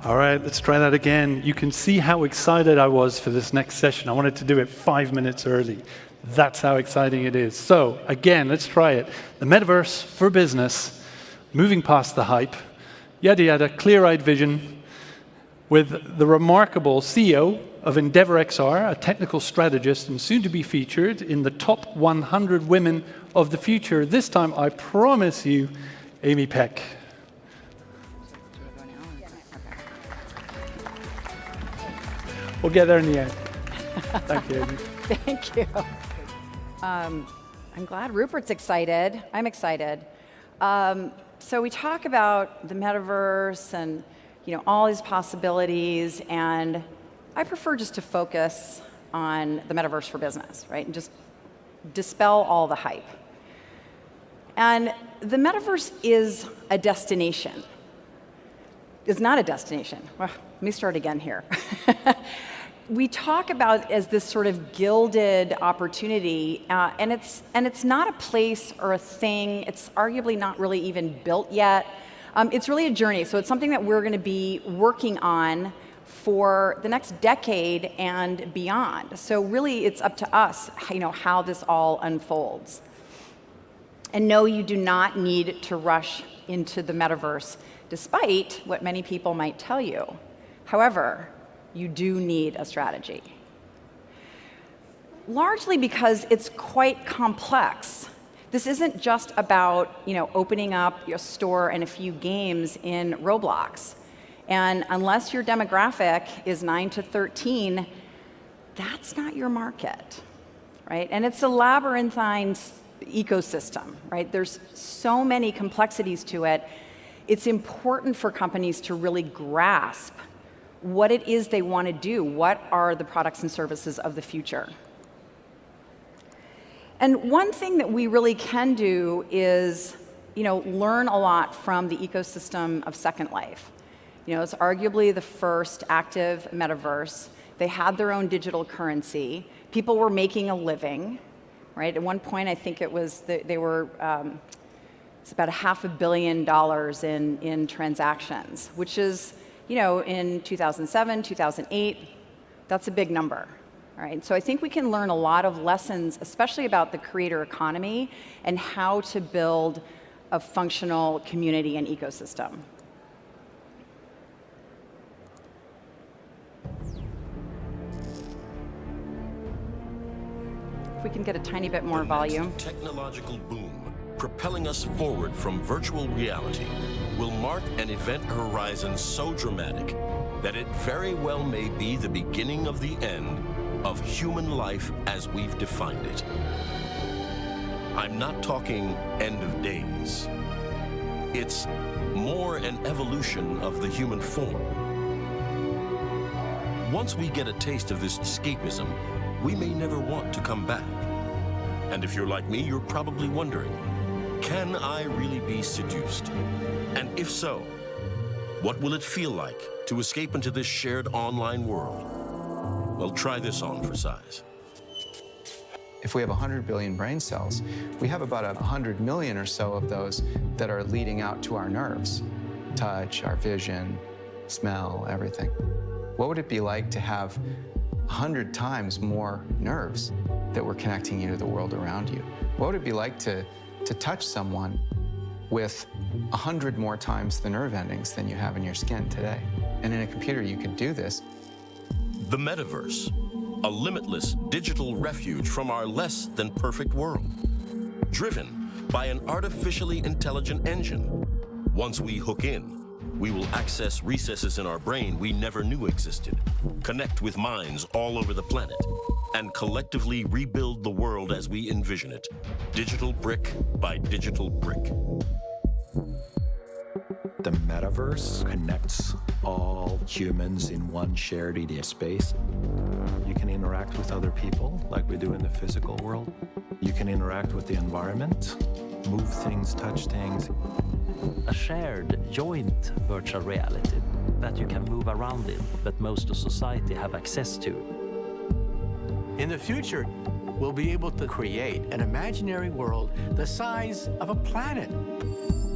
All right, let's try that again. You can see how excited I was for this next session. I wanted to do it 5 minutes early. That's how exciting it is. So again, let's try it. The metaverse for business, moving past the hype, yada yada, clear-eyed vision, with the remarkable CEO of endeavorXR, a technical strategist and soon to be featured in the top 100 women of the future. This time, I promise you, Amy Peck. We'll get there in the end. Thank you, Amy. Thank you. I'm glad Rupert's excited. I'm excited. So we talk about the metaverse and all these possibilities, and I prefer just to focus on the metaverse for business, right? And just dispel all the hype. And the metaverse is a destination. It's not a destination. Well, let me start again here. We talk about it as this sort of gilded opportunity, and it's not a place or a thing. It's arguably not really even built yet. It's really a journey. So it's something that we're going to be working on for the next decade and beyond. So really, it's up to us, how this all unfolds. And no, you do not need to rush into the metaverse, despite what many people might tell you. However, you do need a strategy. Largely because it's quite complex. This isn't just about opening up your store and a few games in Roblox. And unless your demographic is 9 to 13, that's not your market, right? And it's a labyrinthine ecosystem, right? There's so many complexities to it. It's important for companies to really grasp what it is they want to do. What are the products and services of the future? And one thing that we really can do is, learn a lot from the ecosystem of Second Life. It's arguably the first active metaverse. They had their own digital currency. People were making a living, right? At one point, I think it was they were it's about $500 million in transactions, which is, in 2007, 2008, that's a big number. All right, so I think we can learn a lot of lessons, especially about the creator economy and how to build a functional community and ecosystem. If we can get a tiny bit more volume. Technological boom propelling us forward from virtual reality will mark an event horizon so dramatic that it very well may be the beginning of the end of human life as we've defined it. I'm not talking end of days. It's more an evolution of the human form. Once we get a taste of this escapism, we may never want to come back. And if you're like me, you're probably wondering, can I really be seduced? And if so, what will it feel like to escape into this shared online world? Well, try this on for size. If we have 100 billion brain cells, we have about 100 million or so of those that are leading out to our nerves. Touch, our vision, smell, everything. What would it be like to have 100 times more nerves that were connecting you to the world around you? What would it be like to touch someone with 100 more times the nerve endings than you have in your skin today? And in a computer, you could do this. The Metaverse, a limitless digital refuge from our less than perfect world, driven by an artificially intelligent engine. Once we hook in, we will access recesses in our brain we never knew existed, connect with minds all over the planet, and collectively rebuild the world as we envision it, digital brick by digital brick. The metaverse connects all humans in one shared EDA space. You can interact with other people like we do in the physical world. You can interact with the environment, move things, touch things. A shared, joint virtual reality that you can move around in, that most of society have access to. In the future, we'll be able to create an imaginary world the size of a planet.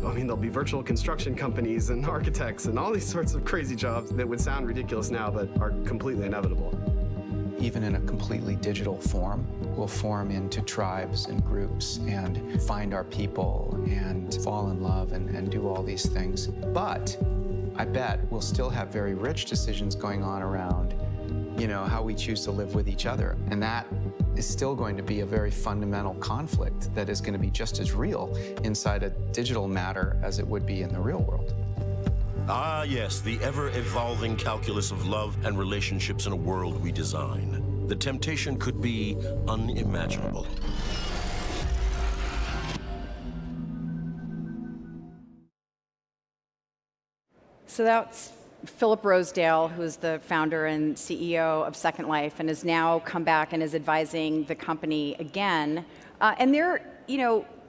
I mean, there'll be virtual construction companies and architects and all these sorts of crazy jobs that would sound ridiculous now, but are completely inevitable. Even in a completely digital form, we'll form into tribes and groups and find our people and fall in love and do all these things. But I bet we'll still have very rich decisions going on around, how we choose to live with each other. And that is still going to be a very fundamental conflict that is going to be just as real inside a digital matter as it would be in the real world. Ah, yes, the ever-evolving calculus of love and relationships in a world we design. The temptation could be unimaginable. So that's Philip Rosedale, who is the founder and CEO of Second Life, and has now come back and is advising the company again. And they're,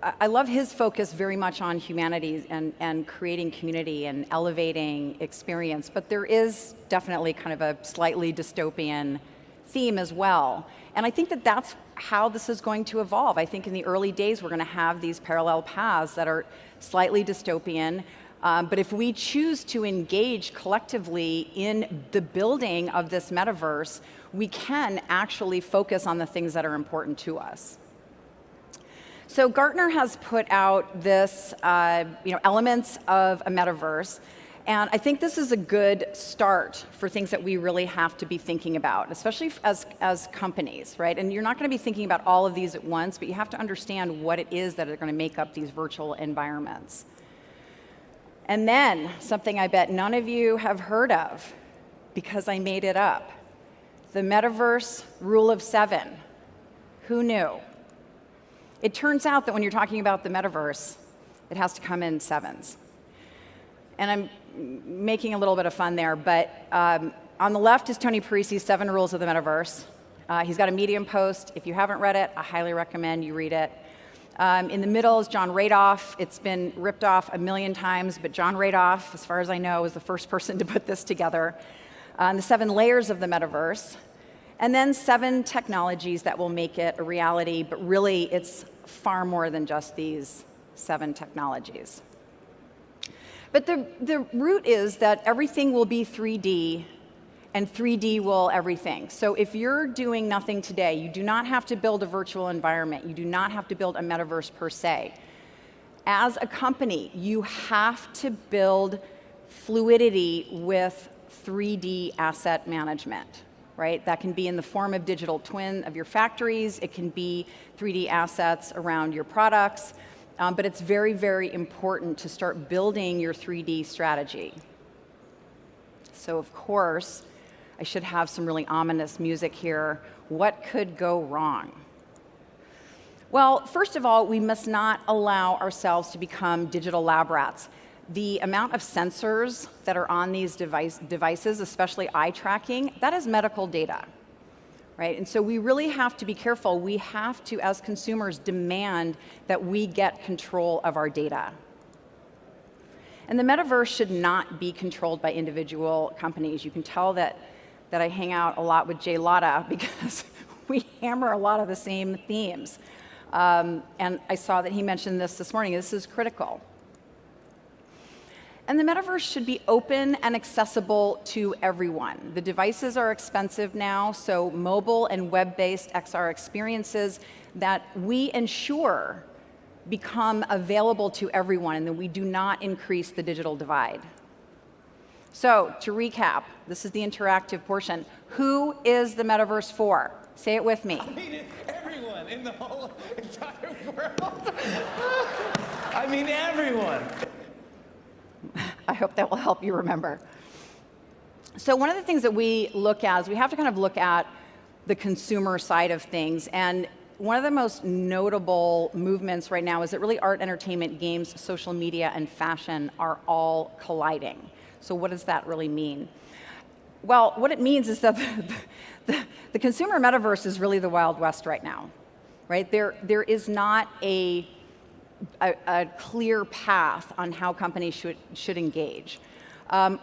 I love his focus very much on humanity and creating community and elevating experience, but there is definitely kind of a slightly dystopian theme as well. And I think that that's how this is going to evolve. I think in the early days, we're going to have these parallel paths that are slightly dystopian. But if we choose to engage collectively in the building of this metaverse, we can actually focus on the things that are important to us. So Gartner has put out this, elements of a metaverse, and I think this is a good start for things that we really have to be thinking about, especially as companies, right? And you're not going to be thinking about all of these at once, but you have to understand what it is that are going to make up these virtual environments. And then, something I bet none of you have heard of, because I made it up, the Metaverse Rule of 7. Who knew? It turns out that when you're talking about the Metaverse, it has to come in sevens. And I'm making a little bit of fun there, but on the left is Tony Parisi's 7 Rules of the Metaverse. He's got a Medium post. If you haven't read it, I highly recommend you read it. In the middle is John Radoff. It's been ripped off a million times, but John Radoff, as far as I know, was the first person to put this together. The 7 layers of the metaverse. And then 7 technologies that will make it a reality, but really it's far more than just these 7 technologies. But the root is that everything will be 3D, and 3D will everything. So if you're doing nothing today, you do not have to build a virtual environment. You do not have to build a metaverse per se. As a company, you have to build fluidity with 3D asset management, right? That can be in the form of digital twin of your factories. It can be 3D assets around your products. But it's very, very important to start building your 3D strategy. So of course, I should have some really ominous music here. What could go wrong? Well, first of all, we must not allow ourselves to become digital lab rats. The amount of sensors that are on these devices, especially eye tracking, that is medical data, right? And so we really have to be careful. We have to, as consumers, demand that we get control of our data. And the metaverse should not be controlled by individual companies. You can tell that I hang out a lot with Jay Latta because we hammer a lot of the same themes. And I saw that he mentioned this morning. This is critical. And the metaverse should be open and accessible to everyone. The devices are expensive now, so mobile and web-based XR experiences that we ensure become available to everyone and that we do not increase the digital divide. So, to recap, this is the interactive portion. Who is the metaverse for? Say it with me. I mean, everyone in the whole entire world. I mean, everyone. I hope that will help you remember. So one of the things that we look at is we have to kind of look at the consumer side of things. And one of the most notable movements right now is that really art, entertainment, games, social media, and fashion are all colliding. So what does that really mean? Well, what it means is that the consumer metaverse is really the Wild West right now, right? There is not a clear path on how companies should engage. I'm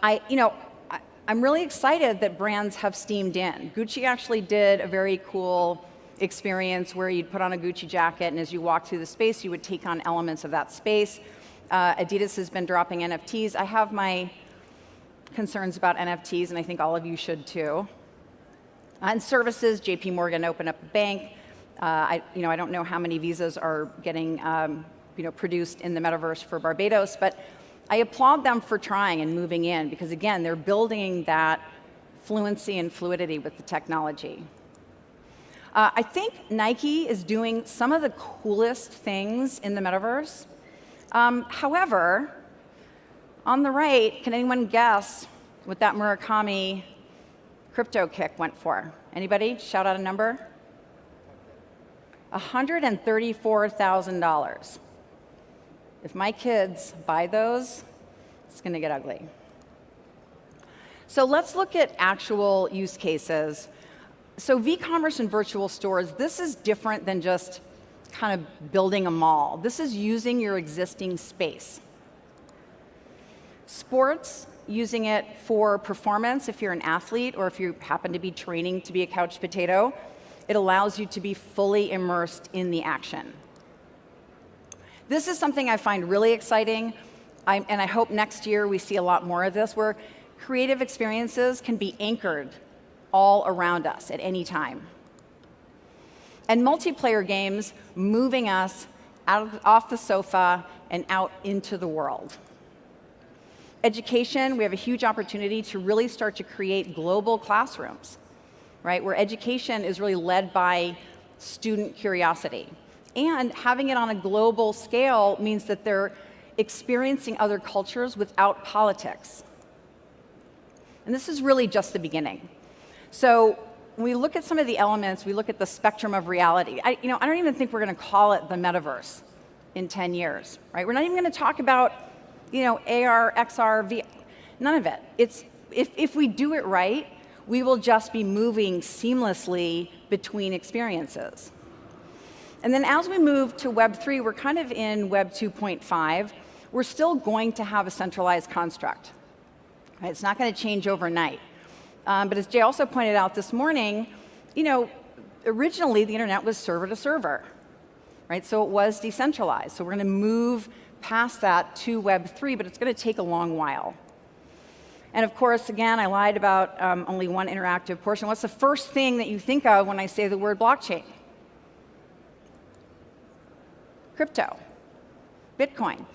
really excited that brands have steamed in. Gucci actually did a very cool experience where you'd put on a Gucci jacket, and as you walk through the space, you would take on elements of that space. Adidas has been dropping NFTs. I have my concerns about NFTs, and I think all of you should too. And services, JP Morgan opened up a bank. I don't know how many visas are getting produced in the metaverse for Barbados, but I applaud them for trying and moving in, because again, they're building that fluency and fluidity with the technology. I think Nike is doing some of the coolest things in the metaverse. However, on the right, can anyone guess what that Murakami crypto kick went for? Anybody? Shout out a number. $134,000. If my kids buy those, it's going to get ugly. So let's look at actual use cases. So v-commerce and virtual stores, this is different than just kind of building a mall. This is using your existing space. Sports, using it for performance if you're an athlete or if you happen to be training to be a couch potato. It allows you to be fully immersed in the action. This is something I find really exciting, and I hope next year we see a lot more of this, where creative experiences can be anchored all around us at any time. And multiplayer games moving us off the sofa and out into the world. Education, we have a huge opportunity to really start to create global classrooms, right, where education is really led by student curiosity. And having it on a global scale means that they're experiencing other cultures without politics. And this is really just the beginning. So when we look at some of the elements, we look at the spectrum of reality. I don't even think we're going to call it the metaverse in 10 years, right? We're not even going to talk about, AR, XR, VR, none of it. If we do it right, we will just be moving seamlessly between experiences. And then as we move to Web 3, we're kind of in Web 2.5. We're still going to have a centralized construct. Right? It's not going to change overnight. But as Jay also pointed out this morning, originally the internet was server to server, right? So it was decentralized. So we're going to move past that to Web 3, but it's going to take a long while. And of course, again, I lied about only one interactive portion. What's the first thing that you think of when I say the word blockchain? Crypto, Bitcoin.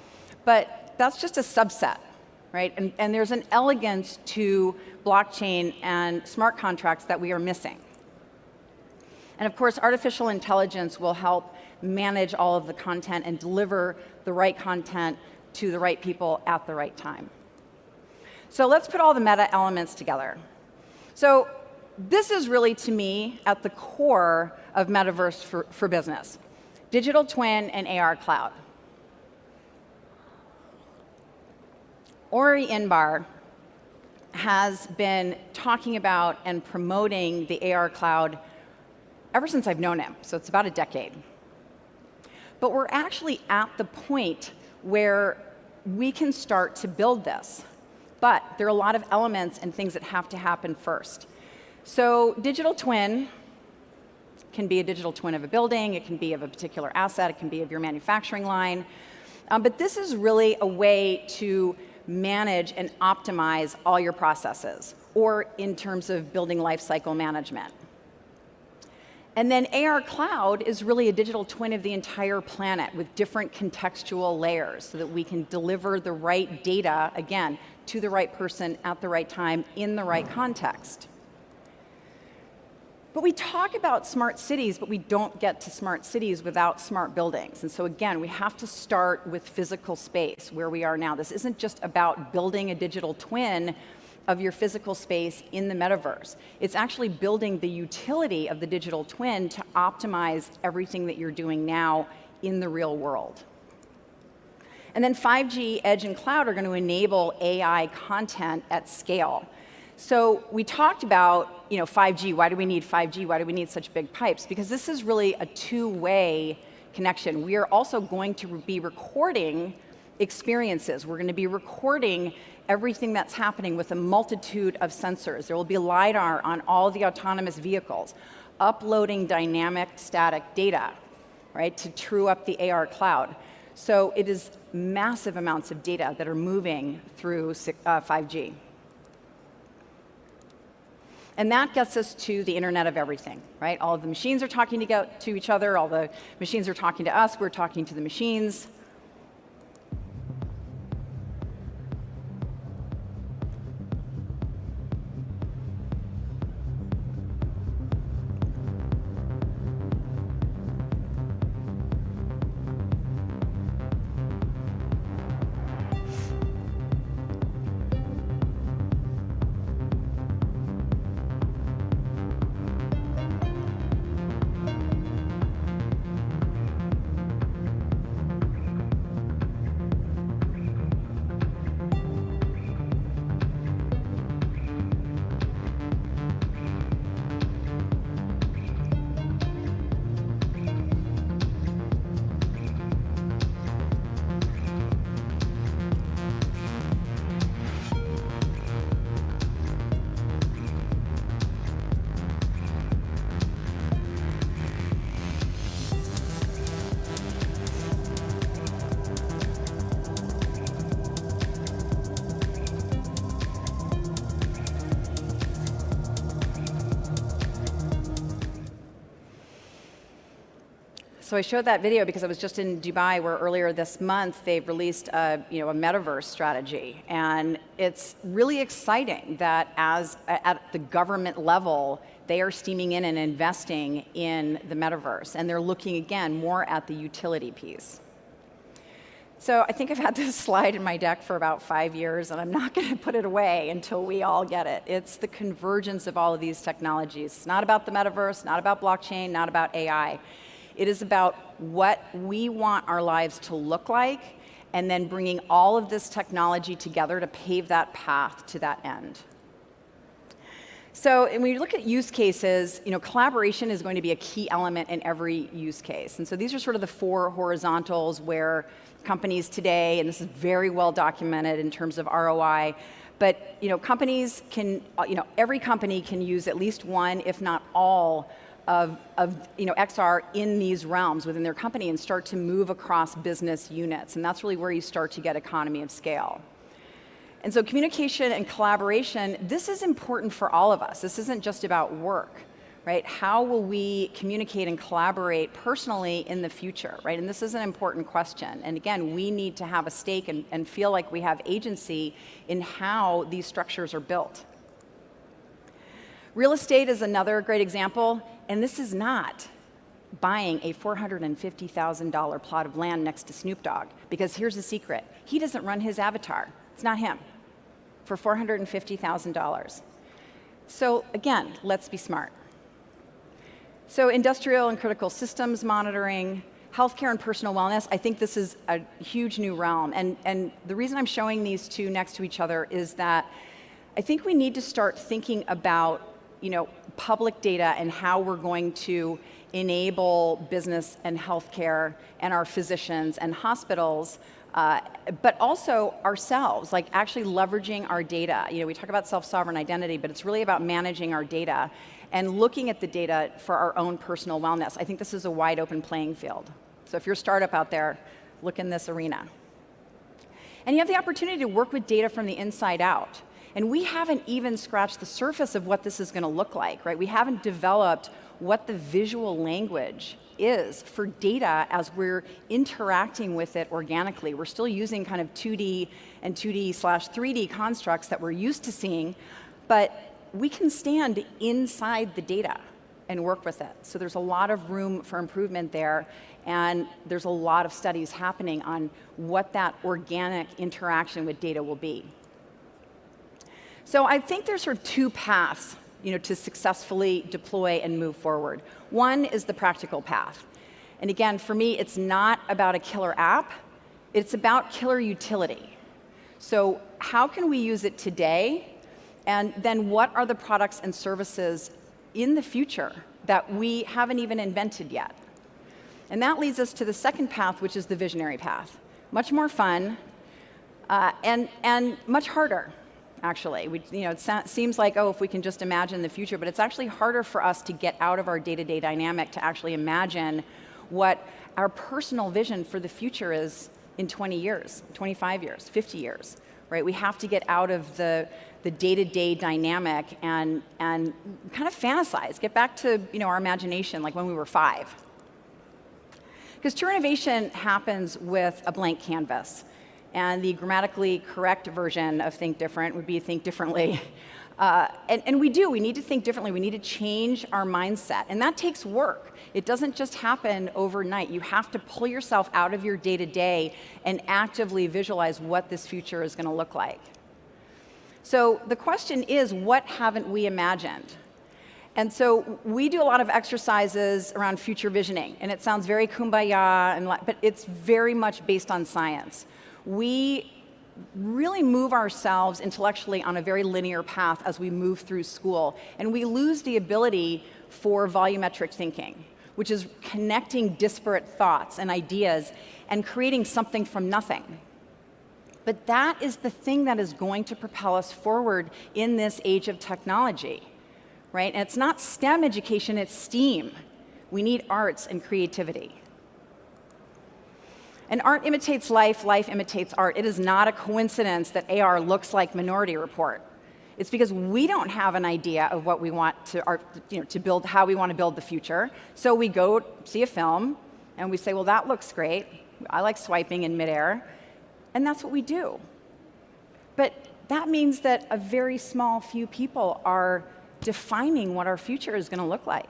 But that's just a subset, right? And there's an elegance to blockchain and smart contracts that we are missing. And of course, artificial intelligence will help manage all of the content and deliver the right content to the right people at the right time. So let's put all the meta elements together. So this is really, to me, at the core of Metaverse for business. Digital twin and AR cloud. Ori Inbar has been talking about and promoting the AR cloud ever since I've known him, so it's about a decade. But we're actually at the point where we can start to build this. But there are a lot of elements and things that have to happen first. So digital twin can be a digital twin of a building, it can be of a particular asset, it can be of your manufacturing line. But this is really a way to manage and optimize all your processes, or in terms of building lifecycle management. And then AR Cloud is really a digital twin of the entire planet with different contextual layers so that we can deliver the right data, again, to the right person at the right time in the right context. But we talk about smart cities, but we don't get to smart cities without smart buildings. And so again, we have to start with physical space where we are now. This isn't just about building a digital twin of your physical space in the metaverse. It's actually building the utility of the digital twin to optimize everything that you're doing now in the real world. And then 5G, Edge, and Cloud are going to enable AI content at scale. So we talked about 5G. Why do we need 5G? Why do we need such big pipes? Because this is really a two-way connection. We are also going to be recording experiences. We're going to be recording everything that's happening with a multitude of sensors. There will be LiDAR on all the autonomous vehicles, uploading dynamic static data, right, to true up the AR cloud. So it is massive amounts of data that are moving through 5G. And that gets us to the Internet of Everything, right? All of the machines are talking to each other, all the machines are talking to us, we're talking to the machines. So I showed that video because I was just in Dubai, where earlier this month they released a Metaverse strategy, and it's really exciting that at the government level they are steaming in and investing in the Metaverse, and they're looking again more at the utility piece. So I think I've had this slide in my deck for about 5 years, and I'm not going to put it away until we all get it. It's the convergence of all of these technologies. It's not about the Metaverse, not about blockchain, not about AI. It is about what we want our lives to look like, and then bringing all of this technology together to pave that path to that end. So when you look at use cases, collaboration is going to be a key element in every use case. And so these are sort of the 4 horizontals where companies today, and this is very well documented in terms of ROI, but companies can, every company can use at least one, if not all, of XR in these realms within their company and start to move across business units. And that's really where you start to get economy of scale. And so communication and collaboration, this is important for all of us. This isn't just about work, right? How will we communicate and collaborate personally in the future, right? And this is an important question. And again, we need to have a stake and feel like we have agency in how these structures are built. Real estate is another great example, and this is not buying a $450,000 plot of land next to Snoop Dogg, because here's the secret. He doesn't run his avatar. It's not him, for $450,000. So again, let's be smart. So industrial and critical systems monitoring, healthcare and personal wellness, I think this is a huge new realm. And the reason I'm showing these two next to each other is that I think we need to start thinking about public data and how we're going to enable business and healthcare and our physicians and hospitals, but also ourselves, like actually leveraging our data. We talk about self-sovereign identity, but it's really about managing our data and looking at the data for our own personal wellness. I think this is a wide open playing field. So if you're a startup out there, look in this arena. And you have the opportunity to work with data from the inside out. And we haven't even scratched the surface of what this is going to look like, right? We haven't developed what the visual language is for data as we're interacting with it organically. We're still using kind of 2D and 2D/3D constructs that we're used to seeing, but we can stand inside the data and work with it. So there's a lot of room for improvement there, and there's a lot of studies happening on what that organic interaction with data will be. So I think there's sort of 2 paths, to successfully deploy and move forward. One is the practical path. And again, for me, it's not about a killer app, it's about killer utility. So how can we use it today? And then what are the products and services in the future that we haven't even invented yet? And that leads us to the second path, which is the visionary path. Much more fun and much harder. Actually, it seems like, if we can just imagine the future, but it's actually harder for us to get out of our day-to-day dynamic to actually imagine what our personal vision for the future is in 20 years, 25 years, 50 years, right? We have to get out of the day-to-day dynamic and kind of fantasize, get back to our imagination like when we were 5. Because true innovation happens with a blank canvas. And the grammatically correct version of think different would be think differently. And we need to think differently. We need to change our mindset. And that takes work. It doesn't just happen overnight. You have to pull yourself out of your day-to-day and actively visualize what this future is going to look like. So the question is, what haven't we imagined? And so we do a lot of exercises around future visioning. And it sounds very kumbaya, but it's very much based on science. We really move ourselves intellectually on a very linear path as we move through school. And we lose the ability for volumetric thinking, which is connecting disparate thoughts and ideas and creating something from nothing. But that is the thing that is going to propel us forward in this age of technology, right? And it's not STEM education, it's STEAM. We need arts and creativity. And art imitates life, life imitates art. It is not a coincidence that AR looks like Minority Report. It's because we don't have an idea of what we want to build, how we want to build the future. So we go see a film, and we say, well, that looks great. I like swiping in midair. And that's what we do. But that means that a very small few people are defining what our future is going to look like.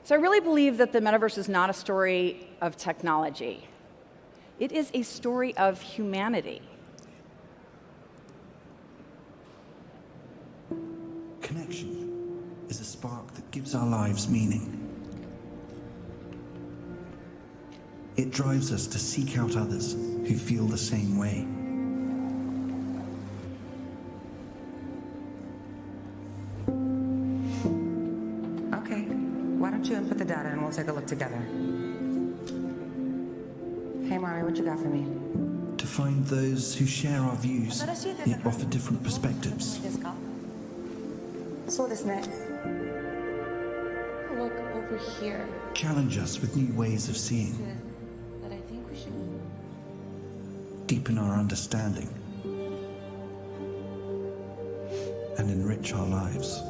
So I really believe that the metaverse is not a story of technology. It is a story of humanity. Connection is a spark that gives our lives meaning. It drives us to seek out others who feel the same way. Okay, why don't you input the data and we'll take a look together. Hey Mari, what you got for me? To find those who share our views, yet offer different perspectives. Look over here. Challenge us with new ways of seeing. But I think we should. Deepen our understanding. And enrich our lives.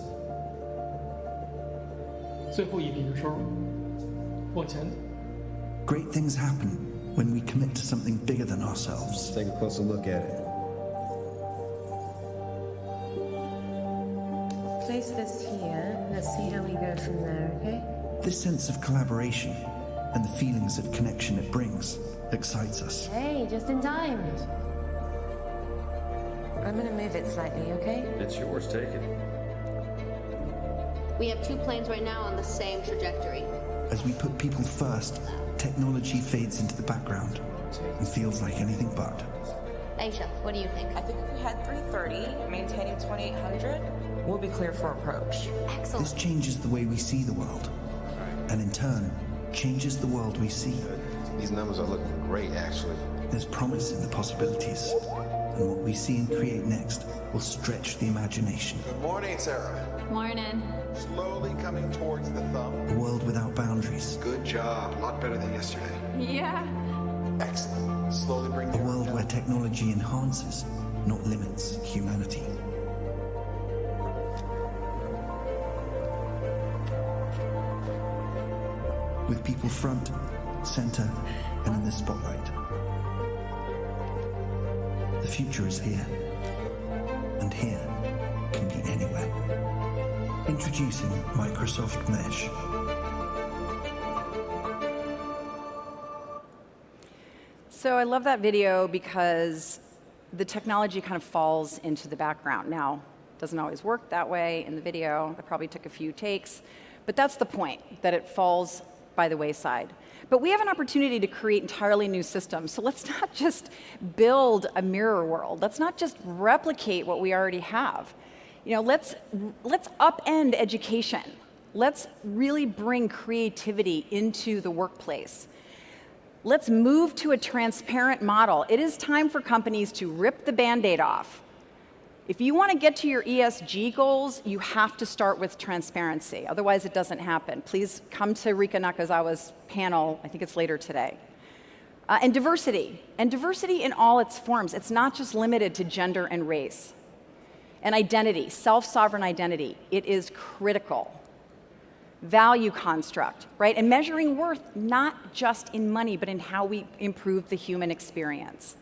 最后一笔的时候，往前。 Great things happen when we commit to something bigger than ourselves. Let's take a closer look at it. Place this here. Let's see how we go from there, okay? This sense of collaboration and the feelings of connection it brings excites us. Hey, just in time. I'm gonna move it slightly, okay? It's yours, take it. We have 2 planes right now on the same trajectory. As we put people first, technology fades into the background and feels like anything but. Aisha, what do you think? I think if we had 330, maintaining 2800, we'll be clear for approach. Excellent. This changes the way we see the world, and in turn, changes the world we see. These numbers are looking great, actually. There's promise in the possibilities, and what we see and create next will stretch the imagination. Good morning, Sarah. Morning. Slowly coming towards the thumb. A world without boundaries. Good job. A lot better than yesterday. Yeah. Excellent. Slowly bring A world where technology enhances, not limits, humanity. With people front, center, and in the spotlight. The future is here. And here can be anywhere. Introducing Microsoft Mesh. So I love that video because the technology kind of falls into the background. Now, it doesn't always work that way in the video. It probably took a few takes. But that's the point, that it falls by the wayside. But we have an opportunity to create entirely new systems. So let's not just build a mirror world. Let's not just replicate what we already have. Let's upend education. Let's really bring creativity into the workplace. Let's move to a transparent model. It is time for companies to rip the Band-Aid off. If you want to get to your ESG goals, you have to start with transparency. Otherwise, it doesn't happen. Please come to Rika Nakazawa's panel. I think it's later today. And diversity in all its forms. It's not just limited to gender and race. And identity, self-sovereign identity, it is critical. Value construct, right? And measuring worth not just in money, but in how we improve the human experience.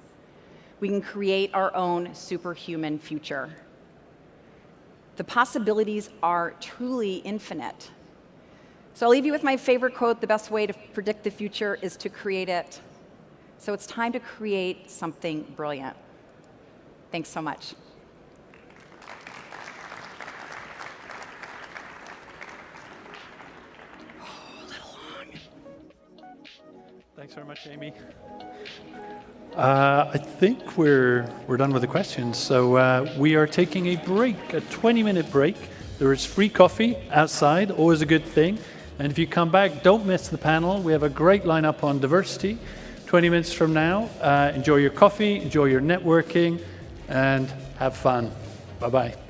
We can create our own superhuman future. The possibilities are truly infinite. So I'll leave you with my favorite quote: the best way to predict the future is to create it. So it's time to create something brilliant. Thanks so much. Thanks very much, Amy. I think we're done with the questions. So we are taking a break, a 20-minute break. There is free coffee outside, always a good thing. And if you come back, don't miss the panel. We have a great lineup on diversity. 20 minutes from now, enjoy your coffee, enjoy your networking, and have fun. Bye-bye.